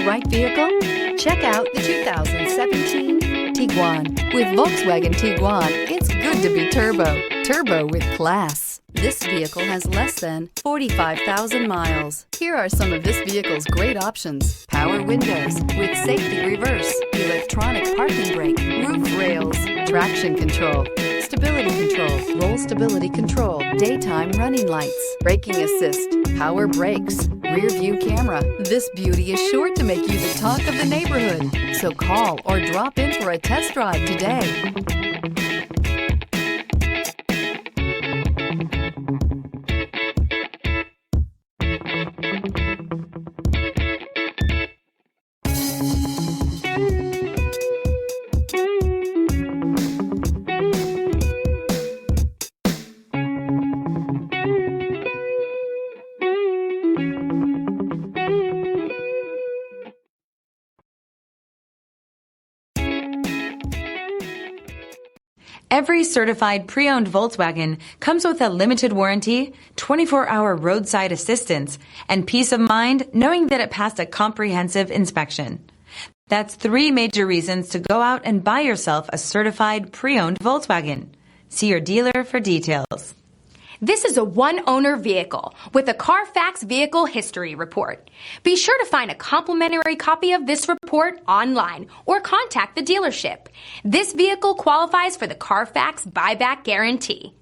right vehicle? Check out the 2017 Tiguan. With Volkswagen Tiguan, it's good to be turbo. Turbo with class. This vehicle has less than 45,000 miles. Here are some of this vehicle's great options: power windows with safety reverse, electronic parking brake, roof rails, traction control, stability control, roll stability control, daytime running lights, braking assist, power brakes, rear view camera. This beauty is sure to make you the talk of the neighborhood. So call or drop in for a test drive today. Every certified pre-owned Volkswagen comes with a limited warranty, 24-hour roadside assistance, and peace of mind knowing that it passed a comprehensive inspection. That's 3 major reasons to go out and buy yourself a certified pre-owned Volkswagen. See your dealer for details. This is a one-owner vehicle with a Carfax Vehicle History Report. Be sure to find a complimentary copy of this report online or contact the dealership. This vehicle qualifies for the Carfax Buyback Guarantee.